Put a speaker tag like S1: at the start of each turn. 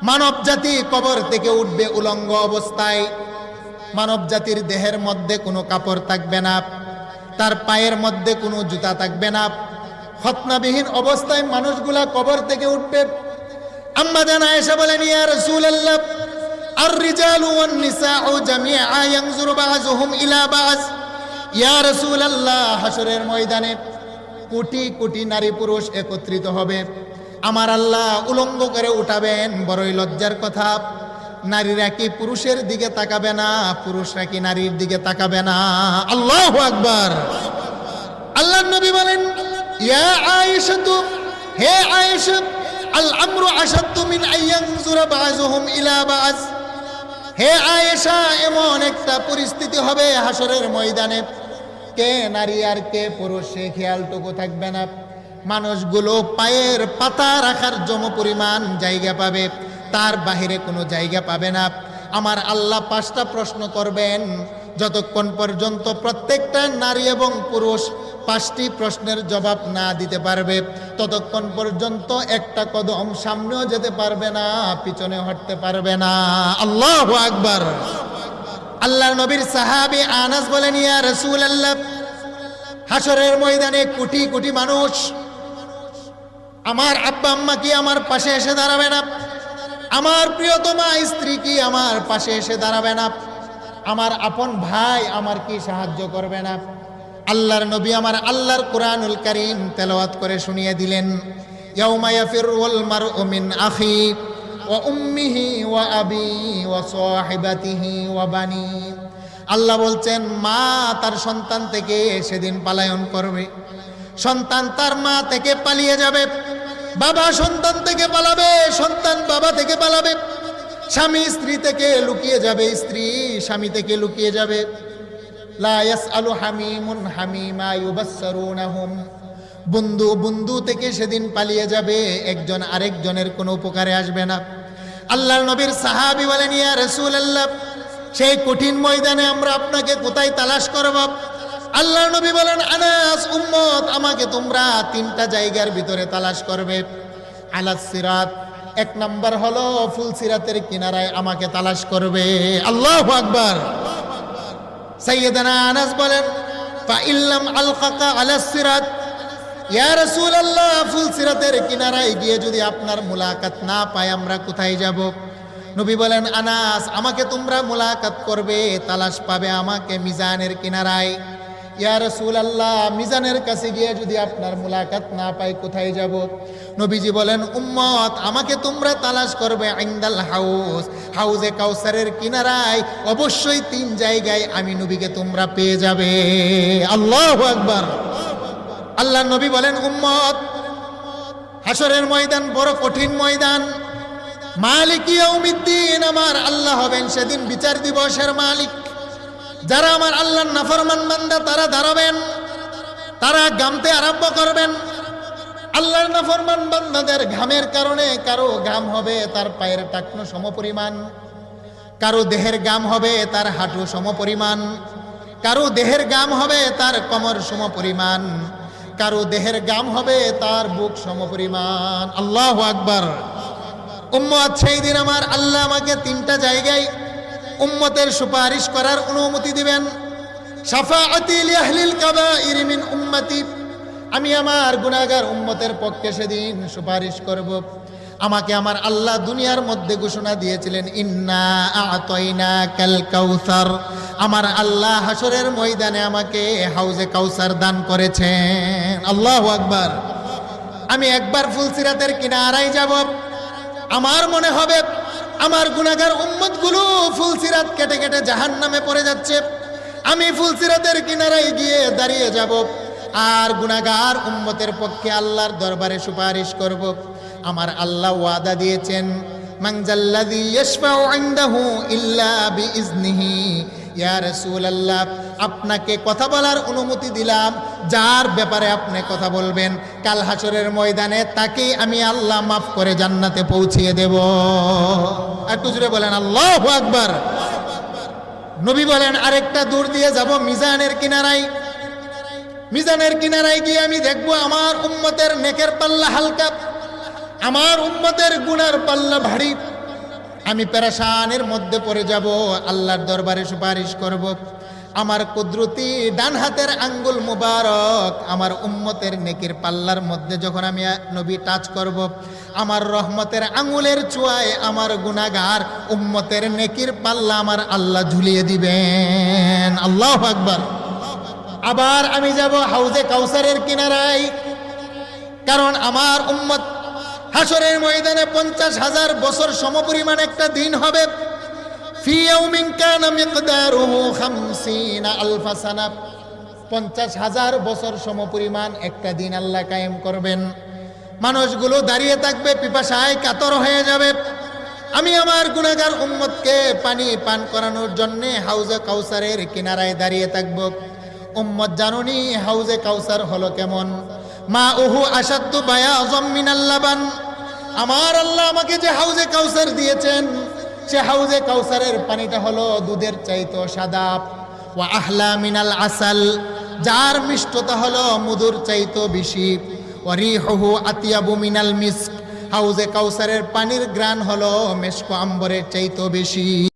S1: মানব জাতি কবর থেকে উঠবে উলঙ্গ অবস্থায়। মানব জাতির দেহের মধ্যে কোনো কাপড় থাকবে না, তার পায়ের মধ্যে কোনো জুতা থাকবে না। খতনাবিহীন অবস্থায় মানুষগুলা কবর থেকে উঠবে। আম্মা জান আয়েশা বলেন, ইয়া রাসূলুল্লাহ, আর-রিজালু ওয়ান-নিসাউ জামিআ ইয়ানজুরু বা'যুহুম ইলা বা'য। ইয়া রাসূলুল্লাহ, হাসরের ময়দানে কোটি কোটি নারী পুরুষ একত্রিত হবে, আমার আল্লাহ উলঙ্গ করে উঠাবেন। বড়ই লজ্জার কথা, নারীরা কি পুরুষের দিকে তাকাবে না, পুরুষরা কি নারীর দিকে তাকাবে না? আল্লাহু আকবার। আল্লাহর নবী বলেন, ইয়া আয়েশা, হে আয়েশা, আল আমরু আশাদ্দু মিন আইয়ানজুরা বা'যুহুম ইলা বা'য। হে আয়েশা, এমন একটা পরিস্থিতি হবে হাসরের ময়দানে, কে নারী আর কে পুরুষ সে খেয়ালটুকু থাকবে না। মানুষগুলো পায়ের পাতা রাখার জম পরিমাণ জায়গা পাবে, তার বাহিরে কোনো জায়গা পাবে না। আমার আল্লাহ 5টা প্রশ্ন করবেন, যতক্ষণ পর্যন্ত প্রত্যেকটা নারী এবং পুরুষ 5টি প্রশ্নের জবাব না দিতে পারবে, ততক্ষণ পর্যন্ত একটা কদম সামনেও যেতে পারবে না, পিছনে হটতে পারবে না। আল্লাহু আকবার। আল্লাহর নবীর সাহাবী আনাস বলেন, ইয়া রাসূলুল্লাহ, হাসরের ময়দানে কোটি কোটি মানুষ, আমার আব্বা আম্মা কি আমার পাশে এসে দাঁড়াবে না? আমার প্রিয়তমা স্ত্রী কি আমার পাশে এসে দাঁড়াবে না? আমার আপন ভাই আমার কি সাহায্য করবে না? আল্লাহর নবী আমার আল্লাহর কুরআনুল কারীম তেলাওয়াত করে শুনিয়ে দিলেন, ইয়াউমা ইয়াফিরুল মারউ মিন আখি ওয়া উম্মিহি ওয়া আবি ওয়া সাহিবাতিহি ওয়া বানি। আল্লাহ বলছেন, মা তার সন্তান থেকে সেদিন পলায়ন করবে, সন্তান তার মা থেকে পালিয়ে যাবে, বাবা সন্তান থেকে পালাবে, সন্তান বাবা থেকে পালাবে, স্বামী স্ত্রী থেকে লুকিয়ে যাবে, স্ত্রী স্বামী থেকে লুকিয়ে যাবে। লা ইয়াসআলু হামিমুন হামিমা ইউবাসসিরুনাহুম। বন্ধু বন্ধু থেকে সেদিন পালিয়ে যাবে, একজন আরেকজনের কোনো উপকারে আসবে না। আল্লাহর নবীর সাহাবী বলেন, ইয়া রাসূলুল্লাহ, সেই কঠিন ময়দানে আমরা আপনাকে কোথায় তালাশ করব? আল্লাহর নবী বলেন, আনাস, উম্মত, আমাকে তোমরা 3টা জায়গার ভিতরে তালাশ করবে। আলাস সিরাত, 1 নাম্বার হলো ফুলসিরাতের কিনারায় আমাকে তালাশ করবে। আল্লাহু আকবার। সাইয়েদনা আনাস বলেন, ফা ইল্লাম আলকাকা আলাস সিরাত, ইয়া রাসূলুল্লাহ, ফুলসিরাতের কিনারায় গিয়ে যদি আপনার মুলাকাত না পাই আমরা কোথায় যাব? নবী বলেন, আনাস, আমাকে তোমরা মুলাকাত করবে, তালাশ পাবে আমাকে মিজানের কিনারায়। ইয়া রাসূলুল্লাহ, মিজানের কাছে গিয়ে যদি আপনার মুলাকাত না পাই কোথায় যাব? নবীজি বলেন, উম্মত, আমাকে তোমরা তালাশ করবে ইনদাল হাউজ, হাউজে কাউসারের কিনারায়। অবশ্যই 3 জায়গায় আমি নবীকে তোমরা পেয়ে যাবে। আল্লাহু আকবার। আল্লাহ নবী বলেন, উম্মত, হাসরের ময়দান বড় কঠিন ময়দান। মালিক ইয়াউমিদ্দিন, আমার আল্লাহ হবেন সেদিন বিচার দিবসের মালিক। যারা আমার আল্লাহর নাফরমান বান্দা তারা দাঁড়াবেন, তারা গামতে আরম্ভ করবেন। আল্লাহর নাফরমান বান্দাদের ঘামের কারণে কারো ঘাম হবে তার পায়ের টাকনো সমপরিমাণ, কারো দেহের ঘাম হবে তার হাঁটু সমপরিমাণ, কারো দেহের ঘাম হবে তার কোমর সমপরিমাণ, কারো দেহের ঘাম হবে তার বুক সমপরিমাণ। আল্লাহু আকবার। উম্মত, সেই দিন আমার আল্লাহ আমাকে 3টা জায়গায় উম্মতের সুপারিশ করার অনুমতি দিবেন। শাফাআতি লিআহলিল কাবাইর মিন উম্মতি, আমি আমার গুনাহগার উম্মতের পক্ষে সেদিন সুপারিশ করব। আমাকে আমার আল্লাহ দুনিয়ার মধ্যে ঘোষণা দিয়েছিলেন, ইন্না আ'তাইনাকাল কাউসার। আমার আল্লাহ হাসরের ময়দানে আমাকে হাউজে কাউসার দান করেছেন। আল্লাহু আকবার। আমি একবার ফুলসিরাতের কিনারায় যাব, আমার মনে হবে আমার গুনাহগার উম্মতগুলো ফুলসিরাত কেটে কেটে জাহান্নামে পড়ে যাচ্ছে। আমি ফুলসিরাতের কিনারায় গিয়ে দাঁড়িয়ে যাব আর গুনাহগার উম্মতের পক্ষে আল্লাহর দরবারে সুপারিশ করব। আমার আল্লাহ ওয়াদা দিয়েছেন, মান জাল্লাযী ইয়াশফাউ ইনদাহু ইল্লা বিইজনিহি। ইয়া রাসূলুল্লাহ, আপনাকে কথা বলার অনুমতি দিলাম, যার ব্যাপারে আপনি কথা বলবেন কাল হাসরের ময়দানে তাকেই আমি আল্লাহ মাফ করে জান্নাতে পৌঁছিয়ে দেব। একটু জোরে বলেন আল্লাহু আকবার। নবী বলেন, আরেকটা দূর দিয়ে যাব মিজানের কিনারায়। মিজানের কিনারায় গিয়ে আমি দেখব আমার উম্মতের নেকের পাল্লা হালকা, আমার উম্মতের গুনার পাল্লা ভারী। আমি পেরেশানের মধ্যে পড়ে যাব, আল্লাহর দরবারে সুপারিশ করব। আমার কুদরতি ডান হাতের আঙ্গুল মুবারক আমার উম্মতের নেকির পাল্লার মধ্যে যখন আমি নবী টাচ করব, আমার রহমতের আঙ্গুলের চুয়ায় আমার গুনাহগার উম্মতের নেকির পাল্লা আমার আল্লাহ ঝুলিয়ে দিবেন। আল্লাহু আকবার। আবার আমি যাব হাউজে কাউসারের কিনারায়, কারণ আমার উম্মত হাসরের ময়দানে 50,000 বছর সমপরিমাণ একটা দিন হবে। ফি ইয়াউমিন কানা মিকদারুহু 50 আলফা সানা, 50,000 বছর সমপরিমাণ একটা দিন আল্লাহ কায়েম করবেন। মানুষগুলো দাঁড়িয়ে থাকবে, পিপাসায় কাতর হয়ে যাবে। আমি আমার গুনাহগার উম্মতকে পানি পান করানোর জন্য হাউজে কাউসারের কিনারায় দাঁড়িয়ে থাকব। উম্মত জানুনি হাউজে কাউসার হলো কেমন? মা উহু আসাদ্দু বায়াযাম মিনাল লাবান। আমার আল্লাহ আমাকে যে হাউজে কাউসার দিয়েছেন, সে হাউজে কাউসারের পানিটা হলো দুধের চাইতো সাদা। ওয়া আহলা মিনাল আসাল, যার মিষ্টতা হলো মধুর চাইতো বেশি। ওয়া রিহুহু আতিয়াবু মিনাল মিস্ক, হাউজে কাউসারের পানির গ্রান হলো মেশক আম্বরের চাইতো বেশি।